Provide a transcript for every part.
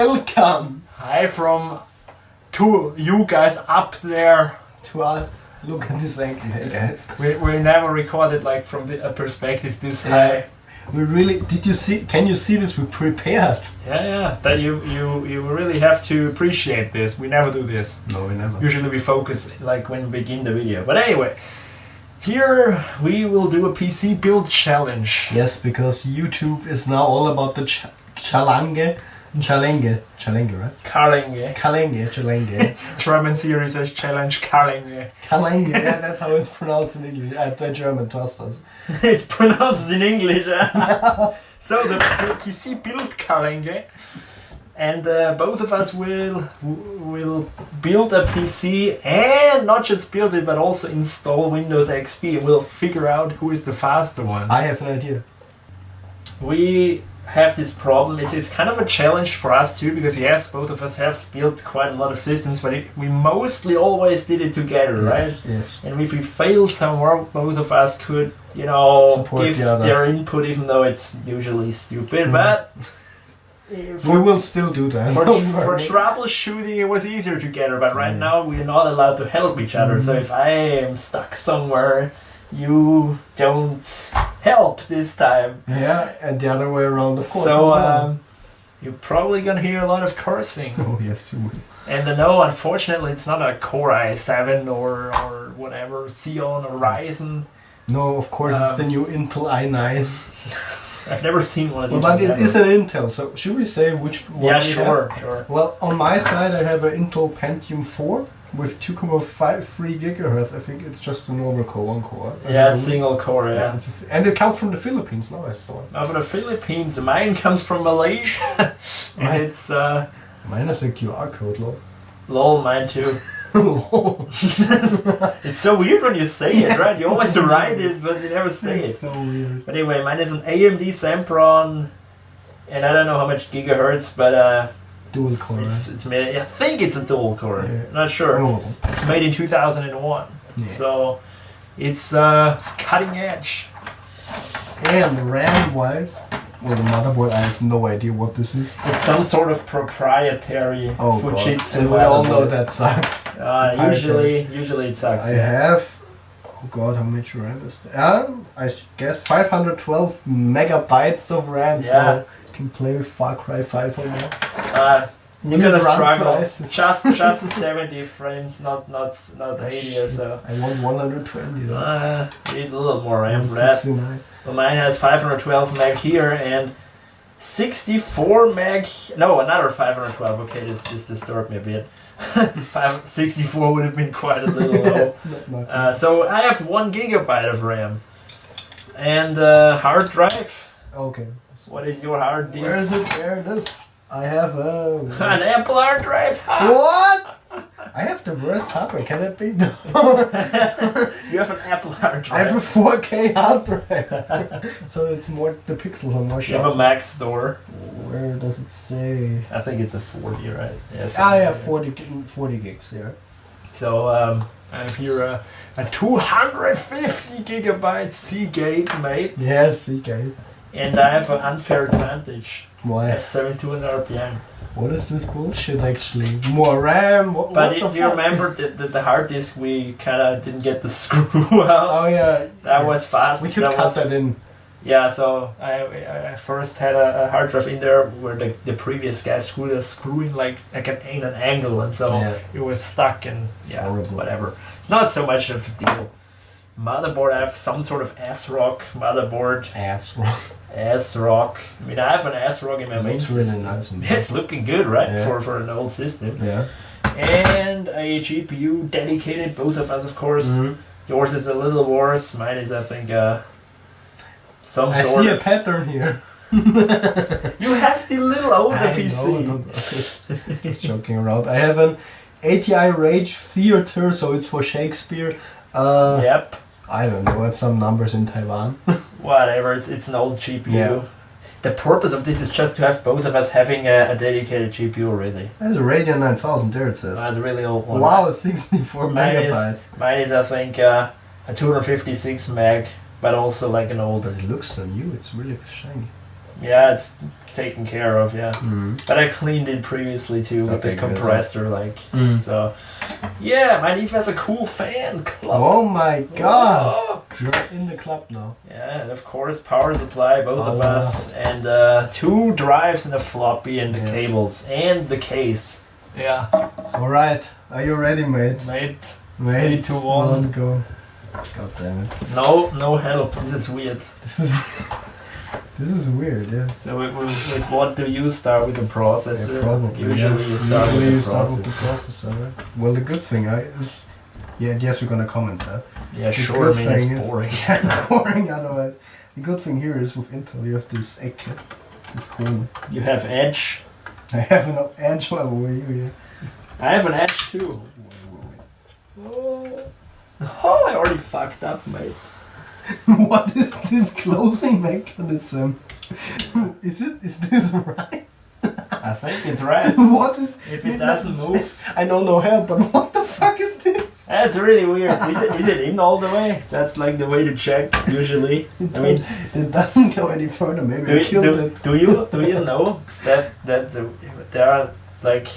Welcome! Hi from to you guys up there. To us. Look at this angle, hey guys. We never recorded like from a perspective this high. We really, can you see this? We prepared. Yeah. That you really have to appreciate this. We never do this. No, we never. Usually we focus like when we begin the video. But anyway, here we will do a PC build challenge. Yes, because YouTube is now all about the challenge, right? Challenge. German series as challenge Karlenge. Challenge, yeah, that's how it's pronounced in English. The German trust us. It's pronounced in English. So the PC build Karlenge, and both of us will build a PC and not just build it but also install Windows XP. We'll figure out who is the faster one. I have an idea. We have this problem. It's kind of a challenge for us too, because yes, both of us have built quite a lot of systems, but we mostly always did it together, right? Yes. And if we failed somewhere, both of us could, support give their input, even though it's usually stupid. But we will still do that. For troubleshooting, it was easier together. But right now, we're not allowed to help each other. So if I am stuck somewhere, you don't help this time. Yeah, and the other way around, of course. So you're probably gonna hear a lot of cursing. Oh yes, you will. And no, unfortunately, it's not a Core i7 or whatever, Xeon or Ryzen. No, of course, it's the new Intel i9. I've never seen one of these. Well, but it is an Intel, so should we say which one? Yeah, we sure. Well, on my side, I have an Intel Pentium 4 with 2.53 gigahertz. I think it's just a normal core, one core. Yeah, it's single core, yeah. And it comes from the Philippines now, I saw it. Now from the Philippines, mine comes from Malaysia. And it's mine has a QR code, lol. Lol, mine too. It's so weird when you say it, right? You always write it, but you never say It's it. so weird. But anyway, mine is an AMD Sempron, and I don't know how much gigahertz, but Dual core. it's made. I think it's a dual core. Yeah. Not sure. Oh. It's made in 2001, so it's cutting edge. And RAM-wise, well, the motherboard, I have no idea what this is. It's some sort of proprietary Fujitsu. And we all know that sucks. Usually it sucks. I have, oh god, how much RAM is that? I guess 512 megabytes of RAM, so I can play with Far Cry 5 on that. You're gonna struggle. Prices. Just 70 frames, not 80 or so. I want 120 though. Need a little more RAM for that. Well, mine has 512 meg here and 64 meg. No, another 512. Okay, this disturbed me a bit. 64 would have been quite a little low. That's not much. So I have 1 gigabyte of RAM and hard drive. Okay. What is your hard disk? Where is it? There it is. I have an Apple hard drive. What? I have the worst hardware. Can it be? No. You have an Apple hard drive. I have a 4K hard drive. So it's more, the pixels are more You sharp. have a Mac store. Where does it say? I think it's a 40, right? Yes. Yeah, 40 gigs, yeah. So I have here a 250 gigabyte Seagate mate. Yes, Seagate. And I have an unfair advantage. Why? I have 720 RPM. What is this bullshit actually? More RAM? But if you remember the hard disk, we kind of didn't get the screw out. Oh yeah. That was fast. We could cut that in. Yeah, so I first had a hard drive in there where the previous guy screwed a screw in like in an angle, and so it was stuck, and horrible. Whatever. It's not so much of a deal. Motherboard, I have some sort of ASRock motherboard. ASRock. I mean, I have an ASRock in my main system. Nice. It's looking good, right? Yeah. For an old system. Yeah. And a GPU dedicated, both of us, of course. Mm-hmm. Yours is a little worse. Mine is, I think, some sort of... I see a pattern here. You have the little older PC. No, just joking around. I have an ATI Rage Theater, so it's for Shakespeare. Yep. I don't know, it's some numbers in Taiwan. Whatever, it's an old GPU. Yeah. The purpose of this is just to have both of us having a dedicated GPU, really. There's a Radeon 9000, there it says. That's a really old one. Wow, 64 megabytes. Mine is, I think, a 256 meg, but also like an old... But it looks so new, it's really shiny. Yeah, it's taken care of, yeah. Mm. But I cleaned it previously too with Okay, the good. compressor, like, Mm. so. Yeah, my Eve has a cool fan club. Oh my god! Oh. You're in the club now. Yeah, and of course power supply, both of Oh, us, and 2 drives and a floppy and the Yes. cables and the case. Yeah, Alright, are you ready, mate? mate. Mate, 3, 2, 1. go. God damn it. No help. This is weird. This is this is weird, yes. So with what do you start with the processor? Yeah, probably. Usually yeah. you start Usually with you the start with the processor. processor, right? Well, the good thing is, yeah, yes, we're gonna comment that. Yeah, The sure. I good mean, thing it's is- boring. It's boring otherwise. The good thing here is with Intel, you have this Ecke, this cool. You have Edge. I have an edge level with you, I have an Edge too. Oh, I already fucked up, mate. yeah. What is this closing mechanism? Is this right? I think it's right. What is? If it doesn't move, I know no help, but what the fuck is this? that's really weird. Is it in all the way? That's like the way to check usually. I mean, It doesn't go any further. Maybe I killed it. do you know that there are like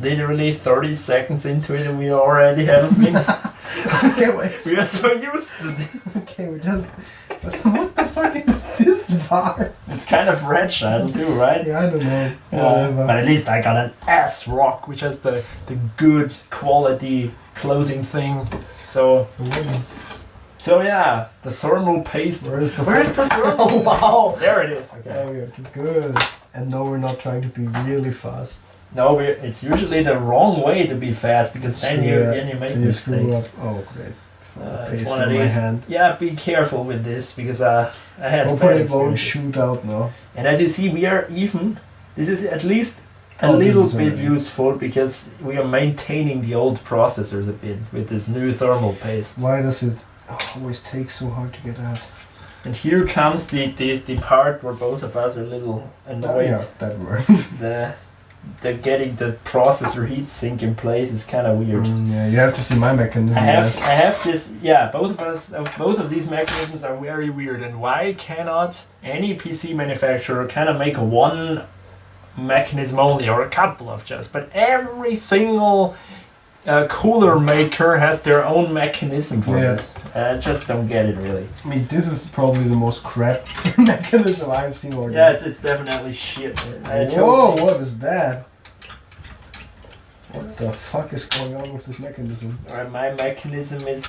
literally 30 seconds into it and we are already helping? Okay, wait. We are so used to this. Okay, we just. What the fuck is this bar? It's kind of fragile too, right? Yeah, I don't know. But Whatever. at least I got an S-Rock, which has the good quality closing thing. So yeah, the thermal paste. Where is the? Where's the thermal? Oh wow! There it is. Okay. Okay, okay, good. And no, we're not trying to be really fast. No, it's usually the wrong way to be fast because then you make and you screw mistakes. up. Oh, great. It's Paste one of in my these. hand. Yeah, be careful with this because I had Hopefully bad it won't experiences. shoot out now. And as you see, we are even. This is at least a Oh, this little is bit already- useful because we are maintaining the old processors a bit with this new thermal paste. Why does it always take so hard to get out? And here comes the part where both of us are a little annoyed. Yeah, that worked. The getting the processor heatsink in place is kind of weird. Yeah, you have to see my mechanism. I guys. have this. Yeah, both of these mechanisms are very weird. And why cannot any PC manufacturer kind of make one mechanism only or a couple of just? But every single cooler maker has their own mechanism for Yeah. this. I just don't get it really. I mean, this is probably the most crap mechanism I've seen already. Yeah, it's definitely shit. Whoa, what is that? What the fuck is going on with this mechanism? Alright, my mechanism is.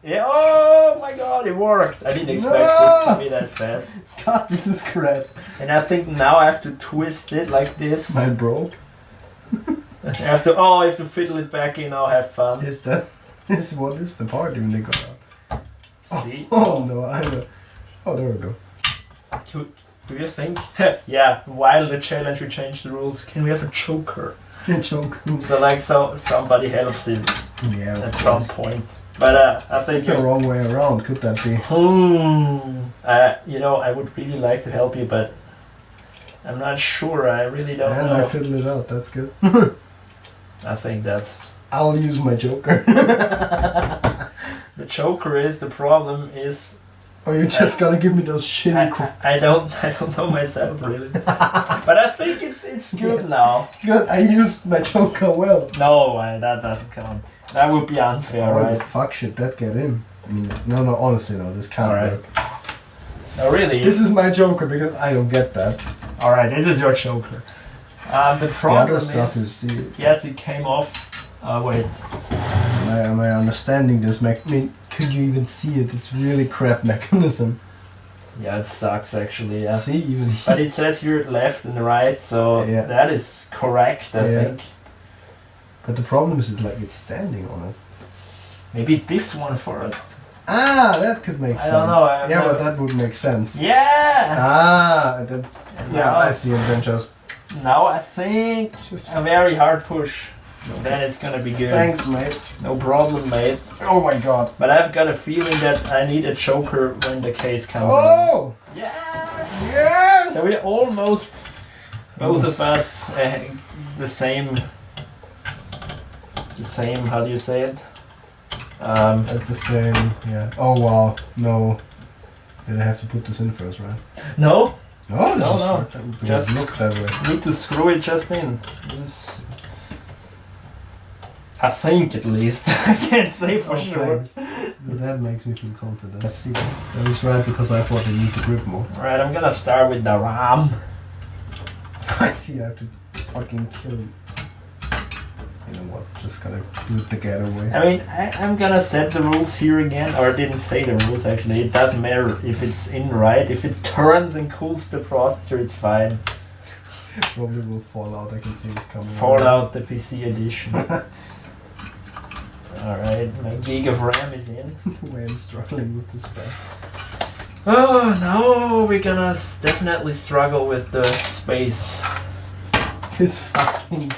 Yeah, oh my god, it worked! I didn't expect No! this to be that fast. God, this is crap. And I think now I have to twist it like this. Mine broke. I have to fiddle it back in. I'll have fun. Is that? What is the part when they go out? See? Oh no, I know. Oh, there we go. Do you think? Yeah, while the challenge we changed the rules, can we have a choker? Choke. So somebody helps it Yeah, at of some course. point. But I It's think the wrong way around. Could that be? I would really like to help you, but I'm not sure. I really don't And know. I fiddle it out. That's good. I think that's I'll use my joker. the choker. Is the problem is Oh, you just gotta give me those shitty. I don't know myself really, but I think it's good now. Good. I used my joker well. No, that doesn't count. That would be unfair, How the right? fuck should that get in? I mean, no, honestly, no, this can't Alright. work. No, really. This is my joker because I don't get that. All right, this is your choker. The The problem other stuff is, is, yes, it came off. Wait, am I understanding this? I mean, could you even see it? It's really crap mechanism. yeah, it sucks actually. Yeah, See, even but it says here left and right, so Yeah. that is correct, I Yeah. think. But the problem is, like, it's standing on it. Maybe this one first. Ah, that could make I sense. don't know, I've Yeah, but never- that would make sense. Yeah. Ah, then, And yeah, now, I see. And then just I think Just a very hard push. Then it's gonna be good. thanks, mate. No problem, mate. Oh my god. But I've got a feeling that I need a choker when the case comes. out. Oh Yeah. yes. So we almost, both Almost. of us, the same. How do you say it? At the same, yeah. Oh wow, no. Did I have to put this in first, right? No, No, No, just just- look that way. Need to screw it just in. This, I think at least. I can't say for sure. Thanks. That makes me feel confident. I see. That was right because I thought I need to grip more. Alright, I'm gonna start with the RAM. I see. I have to fucking kill. You know what? Just gotta do it the getaway. I mean, I'm gonna set the rules here again, or I didn't say the rules actually. It doesn't matter if it's in right. If it turns and cools the processor, it's fine. Probably will fall out. I can see this coming. Fallout, the PC edition. Alright, my gig of RAM is in. The way I'm struggling with this fan. Oh, now we're gonna definitely struggle with the space. This fucking.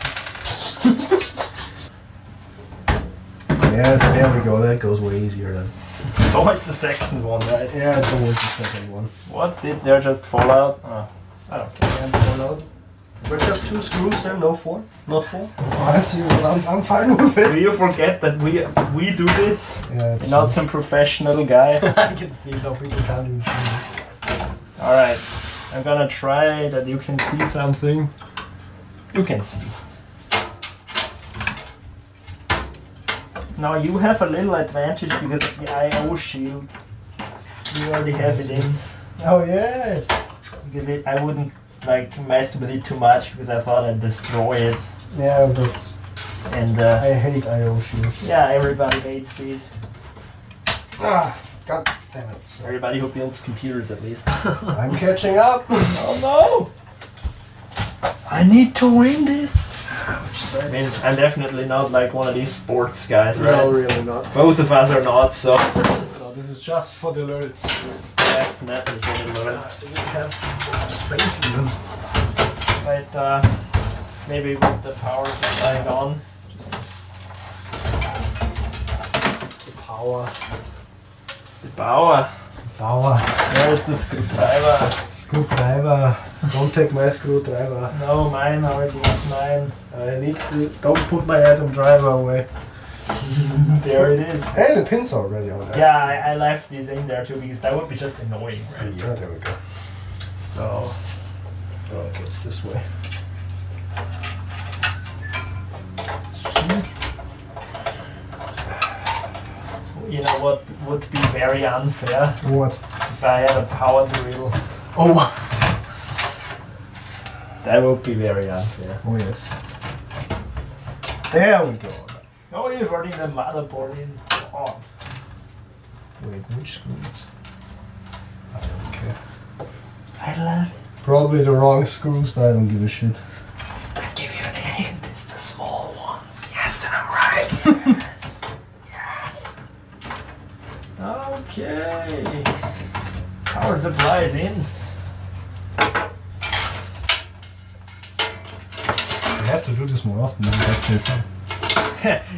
Yes, there we go. That goes way easier then. It's always the second one, right? Yeah, it's always the second one. What did there just fall out? Oh, I don't care. And fall out. We're just 2 screws there, no 4? Not 4? Oh, I see. Well, I'm fine with Do it. you forget that we do this? Yeah, it's Not some professional guy. I can see it. No, people can't even see it. Alright, I'm gonna try that you can see something. You can see. Now you have a little advantage because of the I/O shield. You already have it in. Oh yes. Because I wouldn't like mess with it too much because I thought I'd destroy it. Yeah, that's. And I hate I/O shields. yeah, everybody hates these. Ah, god damn it. Everybody who builds computers at least. I'm catching up. Oh no! I need to win this. I mean, I'm definitely not like one of these sports guys, right? No, really not. Both of us are not, so No, this is just for the alerts. definitely for the learners. We have space even. But maybe with the power supply on. Just The power. the power. Power. There's the screwdriver. Screwdriver. Don't take my screwdriver. No, mine already is mine. I need to. Don't put my Atom driver away. There it is. Hey, the pins are already on there. Yeah, I left these in there too because that would be just annoying, See, right? yeah, there we go. So, Okay, it's this way. See? you know what would be very unfair What? if I had a power drill. Oh, That would be very unfair. oh yes. There we go. Oh, you've already the motherboard in. Oh, Wait, which screws? I don't care. I love it. Probably the wrong screws, but I don't give a shit. I give you a hint. It's the small ones. Yes, then I'm right. Yes. Yes. Okay. Power supply is in. I have to do this more often. It's actually fun.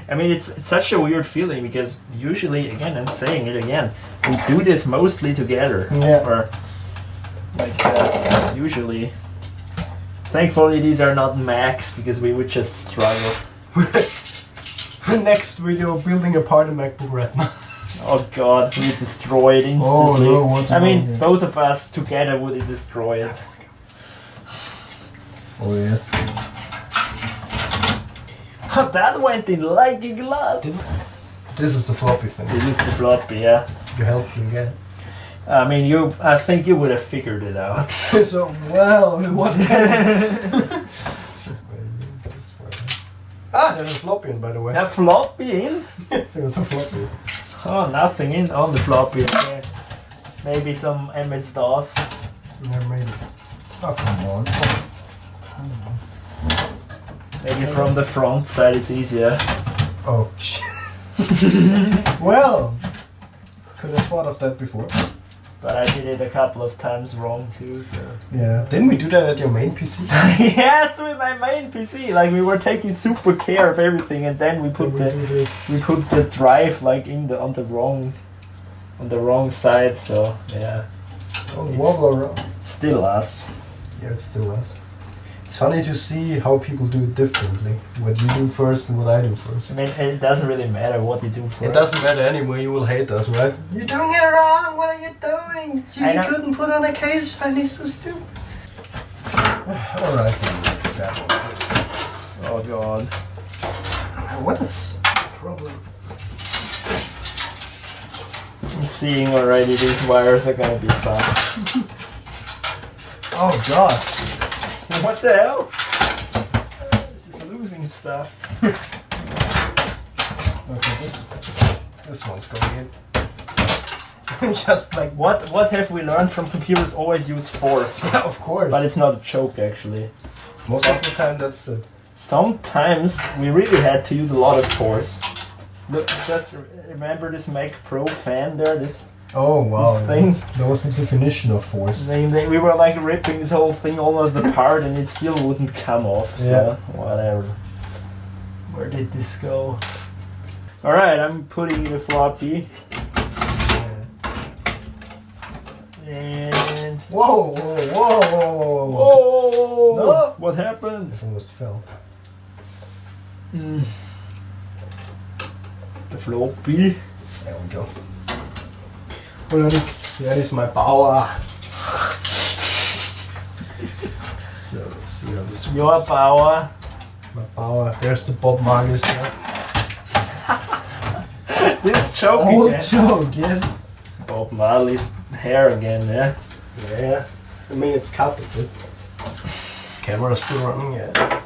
I mean, it's such a weird feeling because usually, again, I'm saying it again, we do this mostly together. Yeah. Or like usually. Thankfully, these are not Macs because we would just struggle. Next video, building apart a MacBook Retina. Oh God, we destroy it instantly. Oh no, what's I mean, wrong here? both of us together would destroy it. Oh yes. That went in like a glove. This is the floppy thing. This is the floppy, yeah. You helped me again. I mean, I think you would have figured it out. So, well, what? Ah, there's a floppy in, by the way. A floppy in? Yes, there's a floppy. Oh, nothing in on the floppy. Okay. Maybe some MS-DOS. Yeah, maybe. Oh, come on. Maybe from the front side it's easier. Oh, shit. Well, could have thought of that before. But I did it a couple of times wrong too, so. Yeah. Didn't we do that at your main PC? Yes, with my main PC. Like we were taking super care of everything and then we put Did we do this? we put the drive like on the wrong side, so yeah. Oh, It's- wobble around. Still us. Yeah, it's still us. It's funny to see how people do it differently. What you do first and what I do first. I mean, it doesn't really matter what you do first. It doesn't matter anyway, you will hate us, right? You're doing it wrong, what are you doing? I You know. couldn't put on a case fan, it's so stupid. Alright, then we'll do that one first. Oh god. What is the problem? I'm seeing already these wires are gonna be fun. Oh god. What the hell? This is losing stuff. Okay, this one's going in. Just like What have we learned from computers? Always use force. yeah, of course. But it's not a joke actually. Most of the time that's it. Sometimes we really had to use a lot of force. Look, just remember this Mac Pro fan there, this Oh wow. This thing. That was the definition of force. we were like ripping this whole thing almost apart and it still wouldn't come off, so Yeah. whatever. Where did this go? Alright, I'm putting in a floppy. And Whoa, whoa, whoa, whoa, whoa. whoa! No. What happened? This almost fell. Mm. The floppy. There we go. Ulrich, that is my power. So let's see how this works. Your power. My power. There's the Bob Marley stuff. This joke Old again. joke, yes. Bob Marley's hair again, yeah? Yeah. I mean, it's cut a bit. Camera's still running, yeah.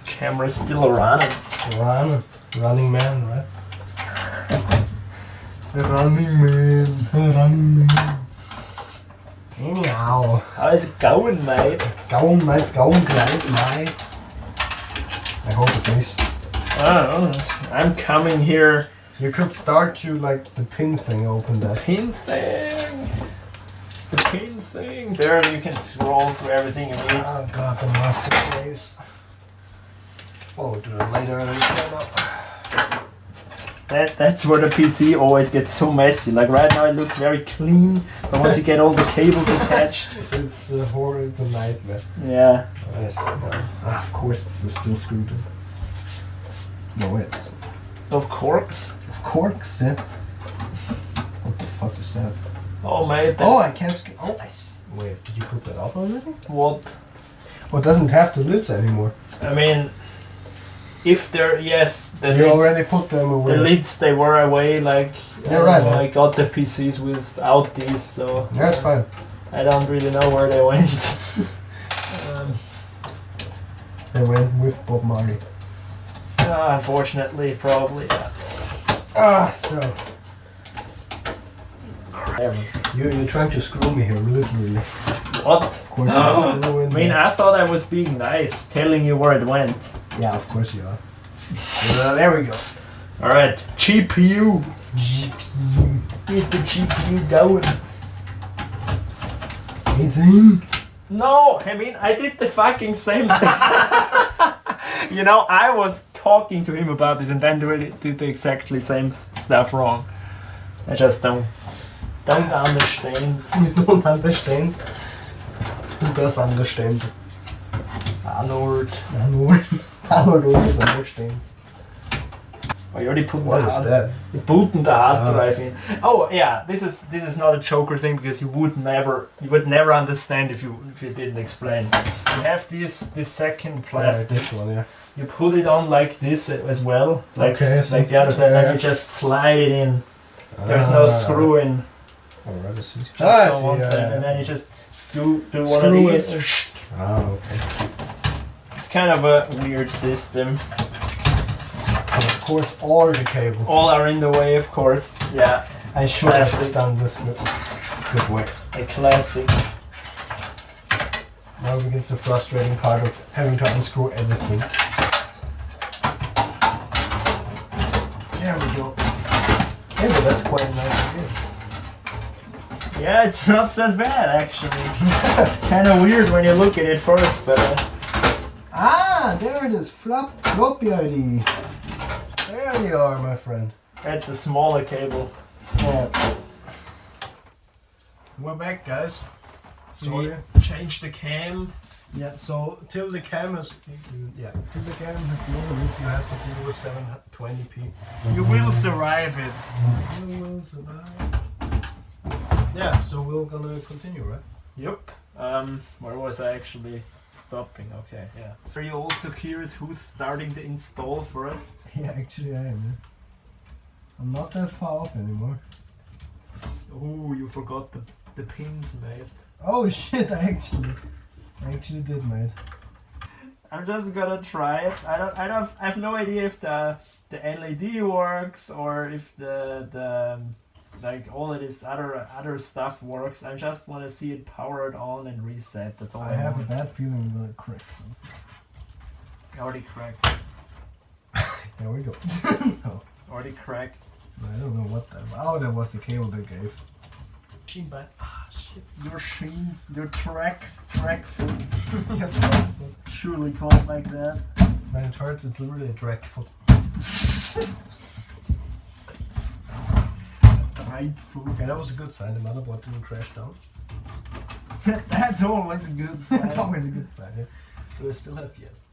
Camera's still running. Running man, right? Running man. Running man. Anyhow. How is it going, mate? It's going great, mate. I hope it is. Oh, I'm coming here. You could start to, like, the pin thing, open that. Pin thing. The pin thing. There you can scroll through everything you need. Oh god, the master slaves. Well, we'll do that later. That's where the PC always gets so messy. Like right now it looks very clean, but once you get all the cables attached, It's a horror, it's a nightmare. yeah. Yes. Of course, this is still screwed in. No, wait. Of course. Of corks, yeah. What the fuck is that? Oh mate. Oh, I can't screw. Oh, I see. Wait, did you put that up already? What? Well, it doesn't have the lids anymore. I mean, if they're yes, the You lids, already put them away. the lids they were away. Like Yeah, right, yeah. I got the PCs without these, so Yeah, it's fine. I don't really know where they went. They went with Bob Marley. Unfortunately, probably. So. You're trying to screw me here, literally. What? Of course, you're screwing I mean, me. I thought I was being nice, telling you where it went. Yeah, of course you are. There we go. Alright, GPU. GPU. Is the GPU going? It's in. No, I mean, I did the fucking same thing. You know, I was talking to him about this and then did the exactly same stuff wrong. I just don't understand. You don't understand. Who does understand? Arnold. Arnold always understands. I already put What is that? You booten the hard drive in. Oh yeah, this is not a Joker thing because you would never understand if you didn't explain. You have this second plastic. This one, yeah. You put it on like this as well, like Okay, so- like the other side, yeah. and you just slide it in. There's no screw in. Alright, I see. Just I on one see, side, and then you just do one of Screw these. it. Okay. It's kind of a weird system. And of course, all the cables. All are in the way, of course. Yeah, I should have Classic. done this with good way. a classic. Now begins the frustrating part of having to unscrew everything. There we go. Hey, but that's quite nice again. Yeah, it's not so bad actually. It's kind of weird when you look at it first, but Ah, there it is. Floppy ID. There you are, my friend. that's a smaller cable. Yeah. We're back, guys. We change the cam. Yeah, so till the cam is till the cam has loaded, you have to deal with 720p. You will survive it. You will survive. Yeah, so we're gonna continue, right? Yep. Where was I actually? stopping. Okay, yeah. Are you also curious who's starting the install first? Yeah, actually I am. Yeah. I'm not that far off anymore. Oh, you forgot the pins, mate. Oh shit! I actually did, mate. I'm just gonna try it. I have no idea if the LED works or if the like all of this other stuff works. I just want to see it powered on and reset. That's all I have a want. bad feeling we'll crack something. Already cracked. There we go. No, Already cracked. I don't know what that. Oh, that was the cable they gave. Machine by shit. Your sheen, your track foot. Yeah, Surely called like that. when it hurts, it's literally a drag foot. Right foot. Okay, that was a good sign. The motherboard didn't crash down. That's always a good That's sign. always a good sign. Yeah. Do I still have yes?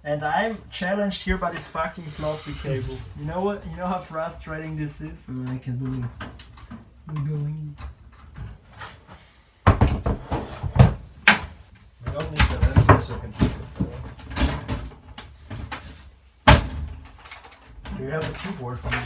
And I'm challenged here by this fucking floppy cable. You know what? You know how frustrating this is? I can believe. We don't need that anyway, so I can just put that on. Do you have a keyboard for me?